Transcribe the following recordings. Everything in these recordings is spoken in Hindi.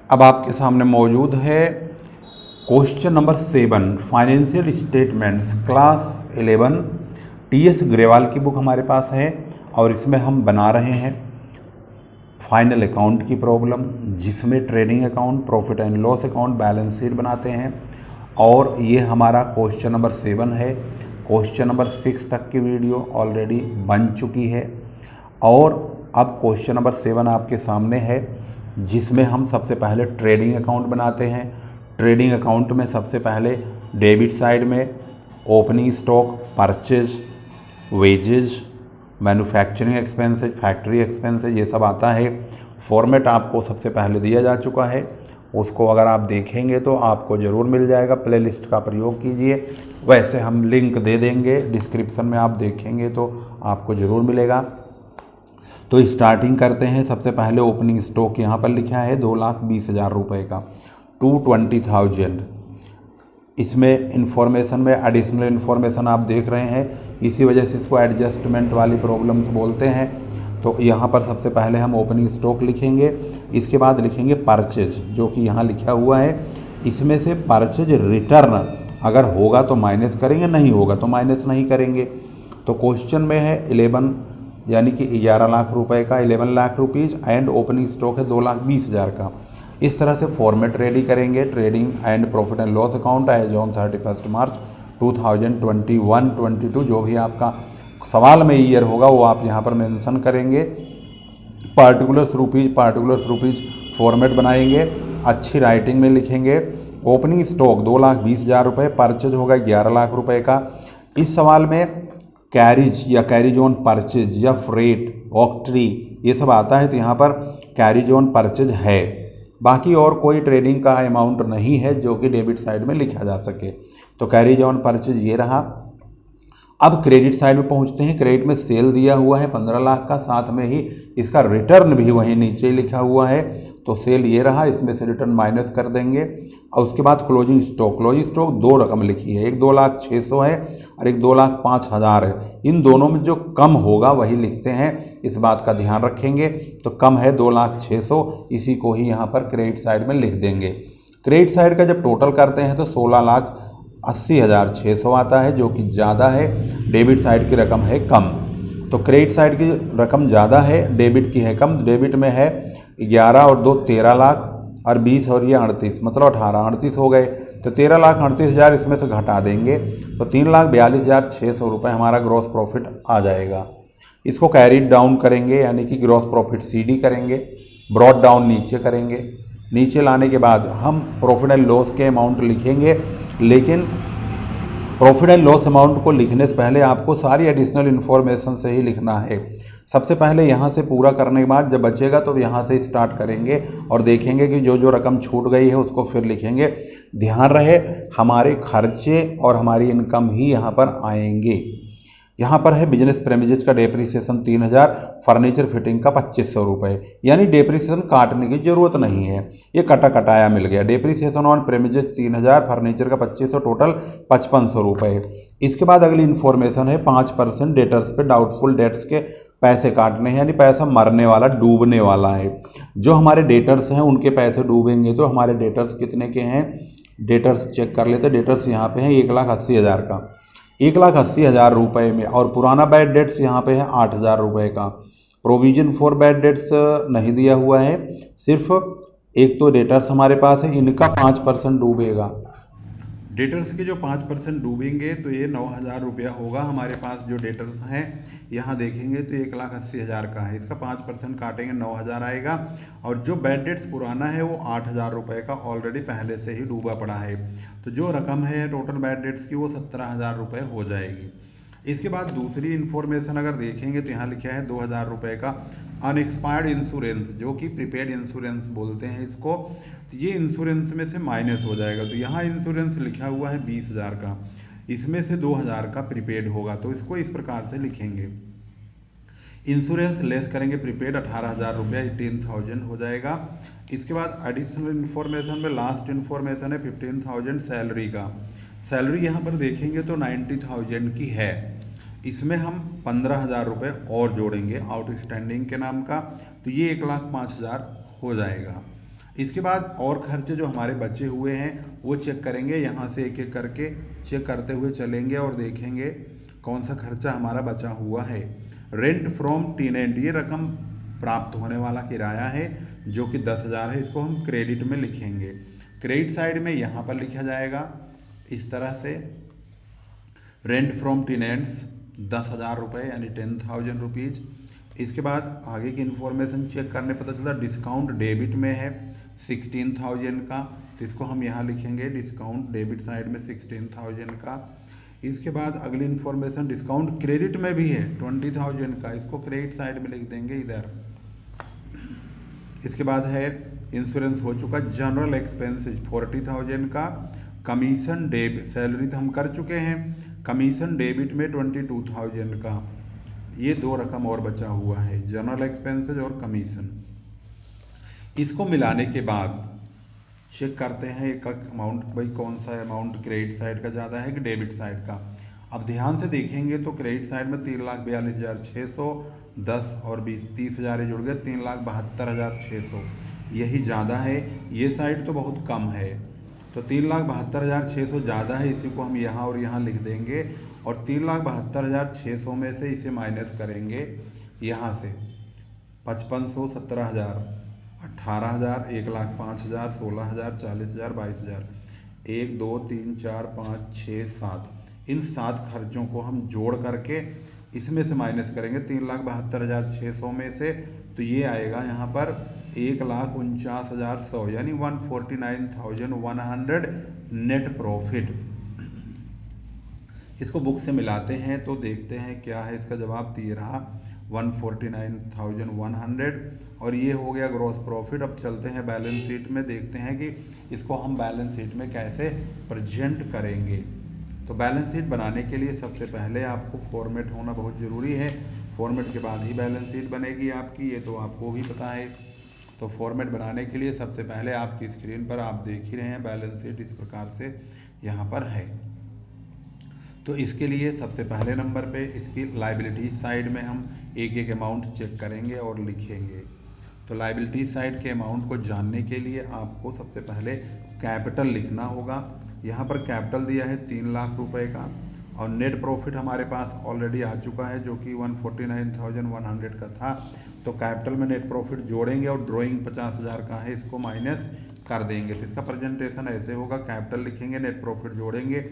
अब आपके सामने मौजूद है question number 7, financial statements class 11 TS Grewal की बुक हमारे पास है और इसमें हम बना रहे हैं फाइनल अकाउंट की प्रॉब्लम, जिसमें trading account, profit and loss account, balance sheet बनाते हैं। और ये हमारा क्वेश्चन नंबर 7 है। क्वेश्चन नंबर 6 तक की वीडियो ऑलरेडी बन चुकी है और अब क्वेश्चन नंबर 7 आपके सामने है, जिसमें हम सबसे पहले ट्रेडिंग अकाउंट बनाते हैं। ट्रेडिंग अकाउंट में सबसे पहले डेबिट साइड में opening stock, purchase, wages, manufacturing expenses, factory expenses, ये सब आता है। फॉर्मेट आपको सबसे पहले दिया जा चुका है, उसको अगर आप देखेंगे तो आपको ज़रूर मिल जाएगा। प्लेलिस्ट का प्रयोग कीजिए, वैसे हम लिंक दे देंगे डिस्क्रिप्शन में, आप देखेंगे तो आपको ज़रूर मिलेगा। तो स्टार्टिंग करते हैं। सबसे पहले ओपनिंग स्टॉक यहाँ पर लिखा है 2,20,000 रुपये का, 220,000। इसमें इंफॉर्मेशन में एडिशनल इन्फॉर्मेशन आप देख रहे हैं, इसी वजह से इसको एडजस्टमेंट वाली प्रॉब्लम्स बोलते हैं। तो यहाँ पर सबसे पहले हम ओपनिंग स्टॉक लिखेंगे, इसके बाद लिखेंगे परचेज, जो कि यहाँ लिखा हुआ है। इसमें से परचेज रिटर्न अगर होगा तो माइनस करेंगे, नहीं होगा तो माइनस नहीं करेंगे। तो क्वेश्चन में है 11 यानी कि 11 लाख रुपए का, 11 lakh rupees, and opening stock है 2,20,000 का। इस तरह से फॉर्मेट रेडी करेंगे। Trading and profit and loss account as on 31 March 2021-22, जो भी आपका सवाल में ईयर होगा वो आप यहाँ पर मेंशन करेंगे। पार्टिकुलर्स रुपीज़ फॉर्मेट बनाएंगे, अच्छी राइटिंग में लिखेंगे। ओपनिंग स्टॉक 2,20,000 रुपये, परचेज होगा 11 लाख रुपए का। इस सवाल में कैरिज या कैरिज ऑन परचेज या फ्रेट, ऑक्ट्री, ये सब आता है, तो यहाँ पर कैरिज ऑन परचेज है। बाकी और कोई ट्रेडिंग का अमाउंट नहीं है जो कि डेबिट साइड में लिखा जा सके। तो कैरिज ऑन परचेज ये रहा। अब क्रेडिट साइड में पहुंचते हैं। क्रेडिट में सेल दिया हुआ है 15 लाख का, साथ में ही इसका रिटर्न भी वहीं नीचे लिखा हुआ है। तो सेल ये रहा, इसमें से रिटर्न माइनस कर देंगे। और उसके बाद क्लोजिंग स्टॉक दो रकम लिखी है, एक 2,06,000 है और एक 2,05,000 है। इन दोनों में जो कम होगा वही लिखते हैं, इस बात का ध्यान रखेंगे। तो कम है 2,06,000, इसी को ही यहाँ पर क्रेडिट साइड में लिख देंगे। क्रेडिट साइड का जब टोटल करते हैं तो 16,80,600 आता है, जो कि ज़्यादा है। डेबिट साइड की रकम है कम, तो क्रेडिट साइड की रकम ज़्यादा है, डेबिट की है कम। डेबिट में है 11 और 2 13 लाख और 20 और ये 38, मतलब 38 हो गए। तो 13,38,000 इसमें से घटा देंगे तो 3,42,600 रुपये हमारा ग्रॉस प्रॉफिट आ जाएगा। इसको कैरीड डाउन करेंगे, यानी कि ग्रॉस प्रॉफिट सीडी करेंगे, ब्रॉड डाउन नीचे करेंगे। नीचे लाने के बाद हम प्रॉफिट एंड लॉस के अमाउंट लिखेंगे, लेकिन प्रॉफिट एंड लॉस अमाउंट को लिखने से पहले आपको सारी एडिशनल इन्फॉर्मेशन से ही लिखना है। सबसे पहले यहाँ से पूरा करने के बाद जब बचेगा तो यहाँ से स्टार्ट करेंगे और देखेंगे कि जो जो रकम छूट गई है उसको फिर लिखेंगे। ध्यान रहे हमारे खर्चे और हमारी इनकम ही यहाँ पर आएंगे। यहाँ पर है बिजनेस प्रेमिजेज का डेप्रिसिएशन 3,000, फर्नीचर फिटिंग का 2,500 रुपये, यानी डेप्रिसिएशन काटने की जरूरत नहीं है, ये कटा कटाया मिल गया। डेप्रिसिएशन ऑन प्रेमिजेज 3,000, फर्नीचर का 2,500, टोटल 5,500 रुपये। इसके बाद अगली इन्फॉर्मेशन है 5% डेटर्स पे डाउटफुल डेट्स के पैसे काटने हैं, यानी पैसा मरने वाला, डूबने वाला है। जो हमारे डेटर्स हैं उनके पैसे डूबेंगे। तो हमारे डेटर्स कितने के हैं, डेटर्स चेक कर लेते हैं। डेटर्स यहाँ पे हैं 1,80,000 का, 1,80,000 रुपये में। और पुराना बैड डेट्स यहाँ पे है 8,000 रुपये का। प्रोविजन फॉर बैड डेट्स नहीं दिया हुआ है, सिर्फ एक तो डेटर्स हमारे पास है, इनका 5% डूबेगा। डेटर्स के जो 5% डूबेंगे तो ये 9,000 रुपया होगा हमारे पास। जो डेटर्स हैं यहाँ देखेंगे तो 1,80,000 का है, इसका 5% काटेंगे 9,000 आएगा। और जो बैड डेट्स पुराना है वो 8,000 रुपये का ऑलरेडी पहले से ही डूबा पड़ा है। तो जो रकम है टोटल बैड डेट्स की वो 17,000 रुपये हो जाएगी। इसके बाद दूसरी इन्फॉर्मेशन अगर देखेंगे तो यहाँ लिखा है 2,000 रुपये का अनएक्सपायर्ड इंश्योरेंस, जो कि प्रीपेड इंश्योरेंस बोलते हैं इसको। तो ये इंश्योरेंस में से माइनस हो जाएगा। तो यहाँ इंश्योरेंस लिखा हुआ है 20,000 का, इसमें से 2,000 का प्रीपेड होगा, तो इसको इस प्रकार से लिखेंगे। इंश्योरेंस लेस करेंगे प्रीपेड 18,000 रुपया, 18,000 हो जाएगा। इसके बाद एडिशनल इन्फॉर्मेशन में लास्ट इन्फॉर्मेशन है 15,000 सैलरी का। सैलरी यहाँ पर देखेंगे तो 90,000 की है, इसमें हम 15,000 रुपये और जोड़ेंगे आउटस्टैंडिंग के नाम का, तो ये 1,05,000 हो जाएगा। इसके बाद और खर्चे जो हमारे बचे हुए हैं वो चेक करेंगे, यहाँ से एक एक करके चेक करते हुए चलेंगे और देखेंगे कौन सा खर्चा हमारा बचा हुआ है। रेंट फ्रॉम टेनेंट, ये रकम प्राप्त होने वाला किराया है जो कि 10,000 है, इसको हम क्रेडिट में लिखेंगे। क्रेडिट साइड में यहाँ पर लिखा जाएगा इस तरह से, रेंट फ्रॉम टेनेंट्स 10,000 रुपये यानी 10,000 रुपीज़। इसके बाद आगे की इन्फॉर्मेशन चेक करने पता चलता डिस्काउंट डेबिट में है 16,000 का, तो इसको हम यहाँ लिखेंगे डिस्काउंट डेबिट साइड में 16,000 का। इसके बाद अगली इन्फॉर्मेशन डिस्काउंट क्रेडिट में भी है 20,000 का, इसको क्रेडिट साइड में लिख देंगे इधर। इसके बाद है इंश्योरेंस हो चुका, जनरल एक्सपेंसेस 40,000 का, कमीशन डेबिट, सैलरी तो हम कर चुके हैं, कमीशन डेबिट में 22,000 का। ये दो रकम और बचा हुआ है, जनरल एक्सपेंसेस और कमीशन। इसको मिलाने के बाद चेक करते हैं एक अमाउंट, भाई कौन सा अमाउंट क्रेडिट साइड का ज़्यादा है कि डेबिट साइड का। अब ध्यान से देखेंगे तो क्रेडिट साइड में 3,42,600, 10 और 20 30,000 जुड़ गए, 3,72,600 यही ज़्यादा है। ये साइड तो बहुत कम है, तो 3,72,600 ज़्यादा है, इसी को हम यहाँ और यहाँ लिख देंगे और 3,72,600 में से इसे माइनस करेंगे यहाँ से 5,500, 17,000, 18,000, 1,05,000, 16,000, 40,000, 22,000, 1 2 3 4 5 6 7, इन 7 खर्चों को हम जोड़ करके इसमें से माइनस करेंगे 3,72,600 में से, तो ये आएगा यहाँ पर 1,49,100 यानी 149,100 नेट प्रॉफिट। इसको बुक से मिलाते हैं तो देखते हैं क्या है इसका जवाब, तो ये रहा 149,100 और ये हो गया ग्रॉस प्रॉफिट। अब चलते हैं बैलेंस शीट में, देखते हैं कि इसको हम बैलेंस शीट में कैसे प्रेजेंट करेंगे। तो बैलेंस शीट बनाने के लिए सबसे पहले आपको फॉर्मेट होना बहुत ज़रूरी है, फॉर्मेट के बाद ही बैलेंस शीट बनेगी आपकी, ये तो आपको भी पता है। तो फॉर्मेट बनाने के लिए सबसे पहले आपकी स्क्रीन पर आप देख ही रहे हैं बैलेंस शीट इस प्रकार से यहाँ पर है। तो इसके लिए सबसे पहले नंबर पे इसकी लायबिलिटी साइड में हम एक एक अमाउंट चेक करेंगे और लिखेंगे। तो लायबिलिटी साइड के अमाउंट को जानने के लिए आपको सबसे पहले कैपिटल लिखना होगा। यहाँ पर कैपिटल दिया है 3 लाख रुपए का और नेट प्रॉफिट हमारे पास ऑलरेडी आ चुका है जो कि 149,100 का था। तो कैपिटल में नेट प्रॉफिट जोड़ेंगे और ड्राइंग 50,000 का है, इसको माइनस कर देंगे। तो इसका प्रेजेंटेशन ऐसे होगा, कैपिटल लिखेंगे, नेट प्रॉफिट जोड़ेंगे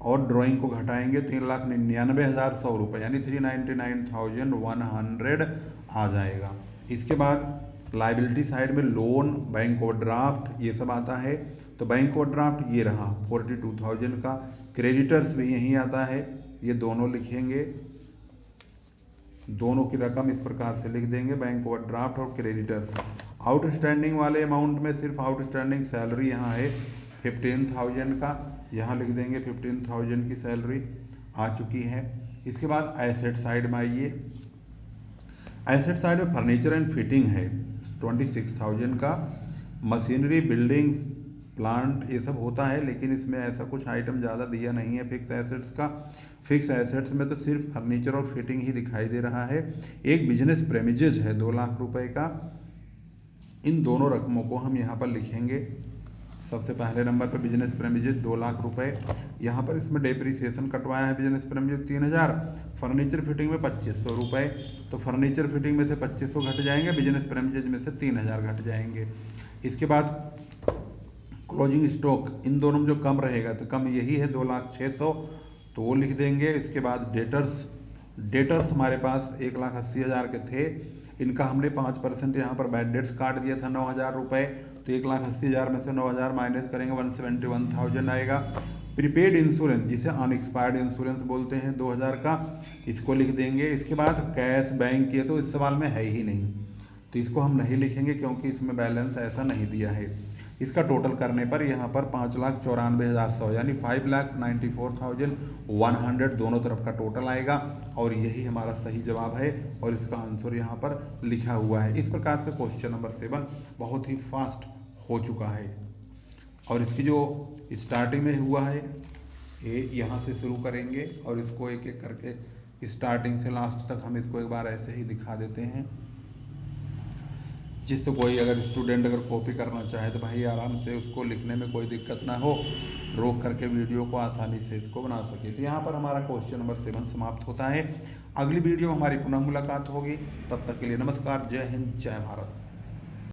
और ड्राइंग को घटाएंगे, 3,99,100 रुपये यानी 399,100 आ जाएगा। इसके बाद लायबिलिटी साइड में लोन, बैंक ओवरड्राफ्ट ये सब आता है। तो बैंक ओवरड्राफ्ट ये रहा 42,000 का, क्रेडिटर्स भी यहीं आता है, ये दोनों लिखेंगे, दोनों की रकम इस प्रकार से लिख देंगे, बैंक ओवरड्राफ्ट और क्रेडिटर्स। आउटस्टैंडिंग वाले अमाउंट में सिर्फ आउटस्टैंडिंग सैलरी यहाँ है 15,000 का, यहाँ लिख देंगे 15,000 की सैलरी आ चुकी है। इसके बाद एसेट साइड में आइए, एसेट साइड में फर्नीचर एंड फिटिंग है 26,000 का, मशीनरी, बिल्डिंग, प्लांट ये सब होता है, लेकिन इसमें ऐसा कुछ आइटम ज़्यादा दिया नहीं है फिक्स एसेट्स का। फिक्स एसेट्स में तो सिर्फ फर्नीचर और फिटिंग ही दिखाई दे रहा है। एक बिजनेस प्रेमिजेज है 2 लाख रुपए का, इन दोनों रकमों को हम यहाँ पर लिखेंगे। सबसे पहले नंबर पर बिजनेस प्रेमिजेज 2 लाख रुपए, यहाँ पर इसमें डेप्रिसिएशन कटवाया है बिजनेस प्रेमिजेज 3,000, फर्नीचर फिटिंग में 2,500 रुपये, तो फर्नीचर फिटिंग में से 2,500 घट जाएंगे, बिजनेस प्रेमिजेज में से 3,000 घट जाएंगे। इसके बाद क्लोजिंग स्टॉक, इन दोनों में जो कम रहेगा तो कम यही है 2,06,000, तो वो लिख देंगे। इसके बाद डेटर्स हमारे पास 1,80,000 के थे, इनका हमने 5% यहाँ पर बैड डेट्स काट दिया था 9,000 रुपये, तो 1,80,000 में से 9,000 माइनस करेंगे 171,000 आएगा। प्रीपेड इंश्योरेंस जिसे अनएक्सपायर्ड इंश्योरेंस बोलते हैं 2,000 का, इसको लिख देंगे। इसके बाद कैश बैंक, ये तो इस सवाल में है ही नहीं, तो इसको हम नहीं लिखेंगे क्योंकि इसमें बैलेंस ऐसा नहीं दिया है। इसका टोटल करने पर यहाँ पर 5,94,100 यानी 5,94,100 दोनों तरफ का टोटल आएगा और यही हमारा सही जवाब है और इसका आंसर यहाँ पर लिखा हुआ है। इस प्रकार से क्वेश्चन नंबर 7 बहुत ही फास्ट हो चुका है और इसकी जो स्टार्टिंग में हुआ है ये यहाँ से शुरू करेंगे और इसको एक एक करके स्टार्टिंग से लास्ट तक हम इसको एक बार ऐसे ही दिखा देते हैं। जिससे कोई अगर स्टूडेंट अगर कॉपी करना चाहे तो भाई आराम से उसको लिखने में कोई दिक्कत ना हो, रोक करके वीडियो को आसानी से इसको बना सके। तो यहाँ पर हमारा क्वेश्चन नंबर 7 समाप्त होता है। अगली वीडियो में हमारी पुनः मुलाकात होगी, तब तक के लिए नमस्कार, जय हिंद, जय भारत।